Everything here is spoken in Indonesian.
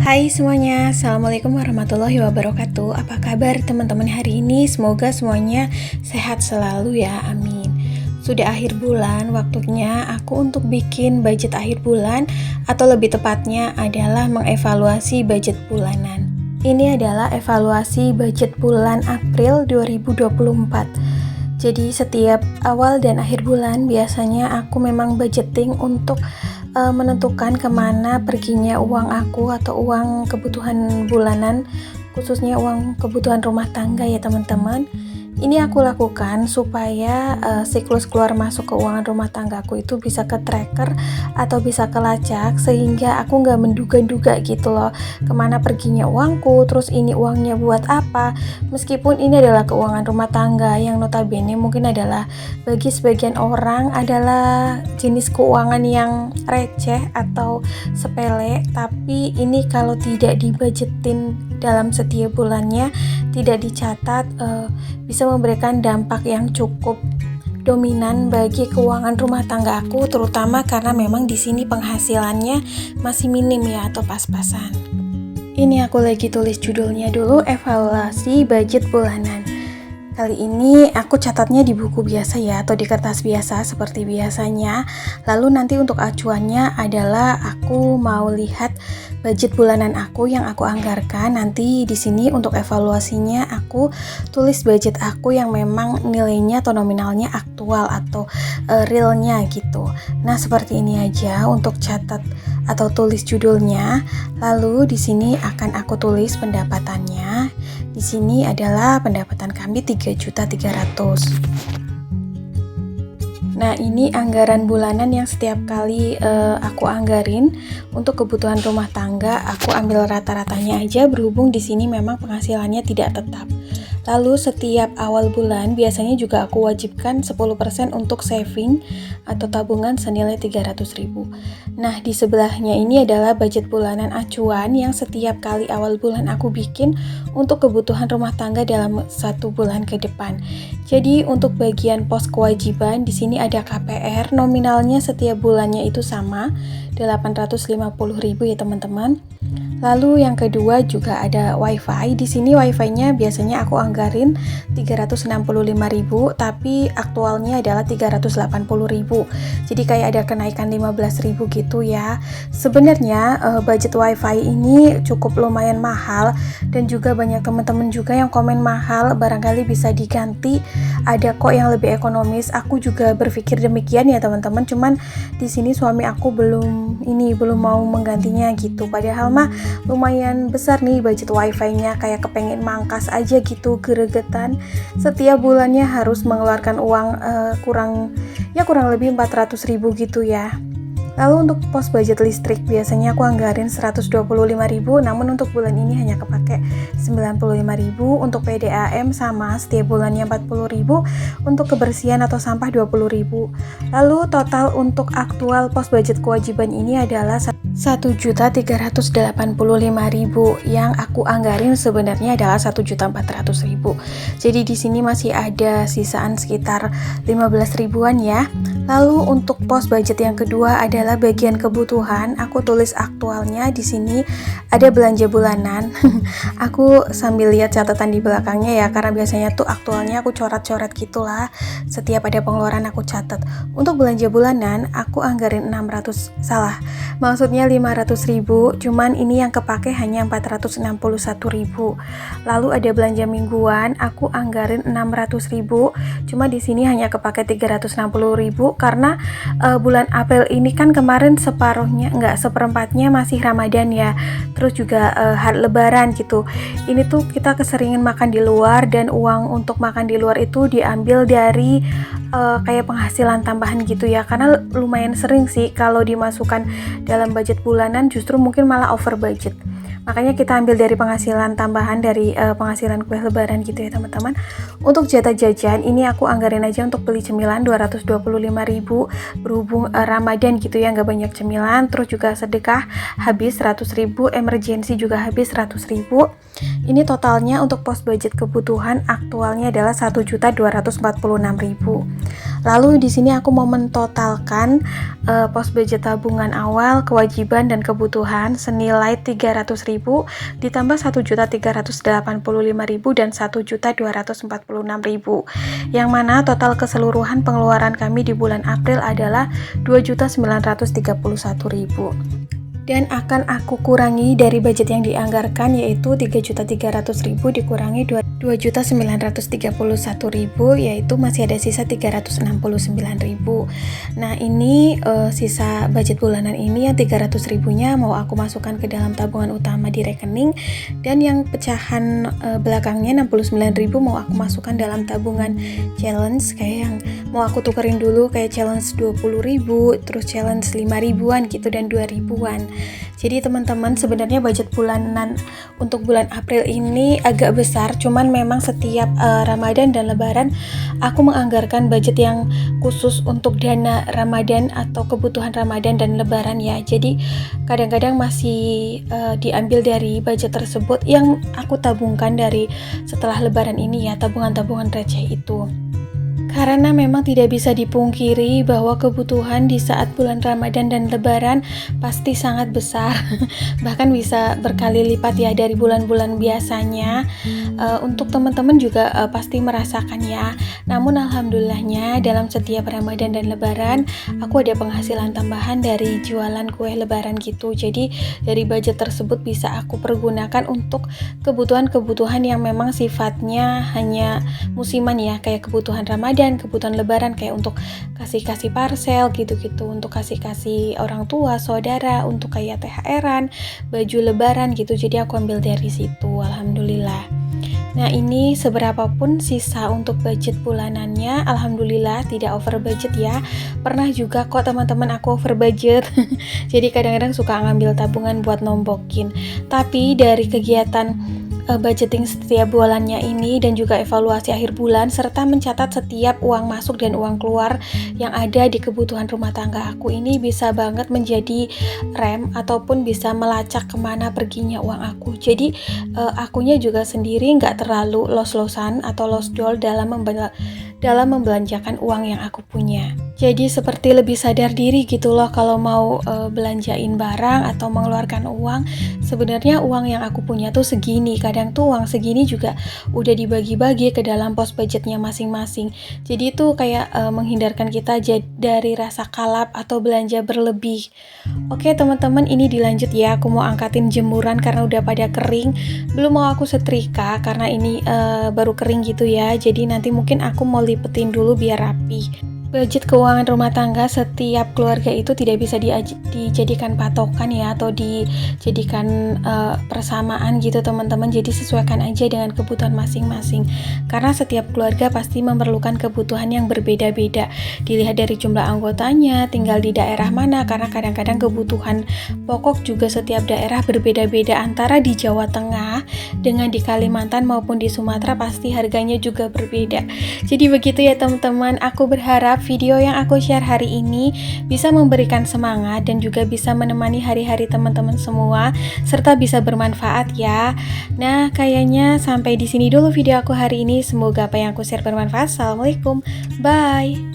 Hai semuanya, Assalamualaikum warahmatullahi wabarakatuh. Apa kabar teman-teman hari ini? Semoga semuanya sehat selalu ya, amin. Sudah akhir bulan, waktunya aku untuk bikin budget akhir bulan, atau lebih tepatnya adalah mengevaluasi budget bulanan. Ini adalah evaluasi budget bulan April 2024. Jadi setiap awal dan akhir bulan biasanya aku memang budgeting untuk menentukan kemana perginya uang aku atau uang kebutuhan bulanan, khususnya uang kebutuhan rumah tangga ya teman-teman. Ini aku lakukan supaya siklus keluar masuk keuangan rumah tanggaku itu bisa ke tracker atau bisa kelacak, sehingga aku nggak menduga-duga gitu loh kemana perginya uangku, terus ini uangnya buat apa. Meskipun ini adalah keuangan rumah tangga yang notabene mungkin adalah bagi sebagian orang adalah jenis keuangan yang receh atau sepele, tapi ini kalau tidak dibudgetin dalam setiap bulannya, tidak dicatat, bisa memberikan dampak yang cukup dominan bagi keuangan rumah tangga aku, terutama karena memang di sini penghasilannya masih minim ya atau pas-pasan. Ini aku lagi tulis judulnya dulu, evaluasi budget bulanan. Kali ini aku catatnya di buku biasa ya atau di kertas biasa seperti biasanya. Lalu nanti untuk acuannya adalah aku mau lihat budget bulanan aku yang aku anggarkan. Nanti di sini untuk evaluasinya aku tulis budget aku yang memang nilainya atau nominalnya aktual atau realnya gitu. Nah, seperti ini aja untuk catat atau tulis judulnya. Lalu di sini akan aku tulis pendapatannya. Di sini adalah pendapatan kami 3.300.000. Nah, ini anggaran bulanan yang setiap kali aku anggarin untuk kebutuhan rumah tangga, aku ambil rata-ratanya aja berhubung di sini memang penghasilannya tidak tetap. Lalu setiap awal bulan biasanya juga aku wajibkan 10% untuk saving atau tabungan senilai 300.000. Nah, di sebelahnya ini adalah budget bulanan acuan yang setiap kali awal bulan aku bikin untuk kebutuhan rumah tangga dalam 1 bulan ke depan. Jadi untuk bagian pos kewajiban di sini ada KPR, nominalnya setiap bulannya itu sama 850.000 ya teman-teman. Lalu yang kedua juga ada wifi. Di sini wifi-nya biasanya aku anggarin 365.000, tapi aktualnya adalah 380.000. Jadi kayak ada kenaikan 15.000 gitu ya. Sebenarnya budget wifi ini cukup lumayan mahal dan juga banyak teman-teman juga yang komen mahal, barangkali bisa diganti. Ada kok yang lebih ekonomis. Aku juga berpikir demikian ya teman-teman. Cuman di sini suami aku belum mau menggantinya gitu. Padahal mah lumayan besar nih budget wifi-nya, kayak kepengen mangkas aja gitu, gregetan. Setiap bulannya harus mengeluarkan uang kurang lebih 400.000 gitu ya. Lalu untuk pos budget listrik biasanya aku anggarin 125.000, namun untuk bulan ini hanya kepake 95.000. Untuk PDAM sama setiap bulannya 40.000, untuk kebersihan atau sampah 20.000. Lalu total untuk aktual pos budget kewajiban ini adalah 1.385.000. Yang aku anggarin sebenarnya adalah 1.400.000. Jadi di sini masih ada sisaan sekitar 15.000-an ya. Lalu untuk pos budget yang kedua adalah bagian kebutuhan. Aku tulis aktualnya di sini ada belanja bulanan. Aku sambil lihat catatan di belakangnya ya, karena biasanya tuh aktualnya aku coret-coret gitulah. Setiap ada pengeluaran aku catat. Untuk belanja bulanan aku anggarin 500.000, cuman ini yang kepake hanya 461.000. Lalu ada belanja mingguan, aku anggarin 600.000, cuma di sini hanya kepake 360.000 karena bulan April ini kan kemarin seperempatnya masih Ramadan ya, terus juga hari Lebaran gitu. Ini tuh kita keseringan makan di luar, dan uang untuk makan di luar itu diambil dari kayak penghasilan tambahan gitu ya, karena lumayan sering sih kalau dimasukkan dalam budget bulanan justru mungkin malah over budget. Makanya kita ambil dari penghasilan tambahan dari penghasilan kue lebaran gitu ya teman-teman. Untuk jatah jajan ini aku anggarin aja untuk beli cemilan 225.000 berhubung Ramadan gitu ya, nggak banyak cemilan. Terus juga sedekah habis 100.000, emergency juga habis 100.000. Ini totalnya untuk pos budget kebutuhan aktualnya adalah 1.246.000. Lalu di sini aku mau mentotalkan pos budget tabungan awal, kewajiban dan kebutuhan senilai 300.000 ditambah 1.385.000 dan 1.246.000, yang mana total keseluruhan pengeluaran kami di bulan April adalah 2.931.000. Dan akan aku kurangi dari budget yang dianggarkan, yaitu 3.300.000 dikurangi 2.931.000, yaitu masih ada sisa 369.000. Nah ini sisa budget bulanan ini yang 300.000 nya mau aku masukkan ke dalam tabungan utama di rekening, dan yang pecahan belakangnya 69.000 mau aku masukkan dalam tabungan challenge, kayak yang mau aku tukerin dulu, kayak challenge 20.000, terus challenge 5.000-an gitu, dan 2.000-an. Jadi teman-teman, sebenarnya budget bulanan untuk bulan April ini agak besar, cuman memang setiap Ramadan dan Lebaran aku menganggarkan budget yang khusus untuk dana Ramadan atau kebutuhan Ramadan dan Lebaran ya. Jadi kadang-kadang masih diambil dari budget tersebut yang aku tabungkan dari setelah Lebaran ini ya, tabungan-tabungan receh itu. Karena memang tidak bisa dipungkiri bahwa kebutuhan di saat bulan Ramadan dan Lebaran pasti sangat besar, bahkan bisa berkali lipat ya dari bulan-bulan biasanya. Untuk teman-teman juga pasti merasakan ya. Namun alhamdulillahnya dalam setiap Ramadan dan Lebaran aku ada penghasilan tambahan dari jualan kue Lebaran gitu. Jadi dari budget tersebut bisa aku pergunakan untuk kebutuhan-kebutuhan yang memang sifatnya hanya musiman ya, kayak kebutuhan Ramadan, kebutuhan Lebaran, kayak untuk kasih-kasih parcel gitu-gitu, untuk kasih-kasih orang tua, saudara, untuk kayak THR-an, baju Lebaran gitu. Jadi aku ambil dari situ, alhamdulillah. Nah ini seberapapun sisa untuk budget bulanannya, alhamdulillah tidak over budget ya. Pernah juga kok teman-teman aku over budget. Jadi kadang-kadang suka ngambil tabungan buat nombokin. Tapi dari kegiatan budgeting setiap bulannya ini dan juga evaluasi akhir bulan serta mencatat setiap uang masuk dan uang keluar yang ada di kebutuhan rumah tangga aku, ini bisa banget menjadi rem ataupun bisa melacak kemana perginya uang aku. Jadi akunya juga sendiri nggak terlalu los-losan atau losdol dalam membelanjakan uang yang aku punya. Jadi seperti lebih sadar diri gitu loh kalau mau belanjain barang atau mengeluarkan uang. Sebenarnya uang yang aku punya tuh segini, kadang tuh uang segini juga udah dibagi-bagi ke dalam pos budgetnya masing-masing. Jadi itu kayak menghindarkan kita dari rasa kalap atau belanja berlebih. Oke teman-teman, ini dilanjut ya. Aku mau angkatin jemuran karena udah pada kering. Belum mau aku setrika karena ini baru kering gitu ya. Jadi nanti mungkin aku mau lipetin dulu biar rapi. Budget keuangan rumah tangga setiap keluarga itu tidak bisa dijadikan patokan ya, atau dijadikan persamaan gitu teman-teman. Jadi sesuaikan aja dengan kebutuhan masing-masing, karena setiap keluarga pasti memerlukan kebutuhan yang berbeda-beda. Dilihat dari jumlah anggotanya, tinggal di daerah mana, karena kadang-kadang kebutuhan pokok juga setiap daerah berbeda-beda. Antara di Jawa Tengah dengan di Kalimantan maupun di Sumatera pasti harganya juga berbeda. Jadi begitu ya teman-teman, aku berharap video yang aku share hari ini bisa memberikan semangat dan juga bisa menemani hari-hari teman-teman semua, serta bisa bermanfaat ya. Nah, kayaknya sampai di sini dulu video aku hari ini. Semoga apa yang aku share bermanfaat. Assalamualaikum, bye.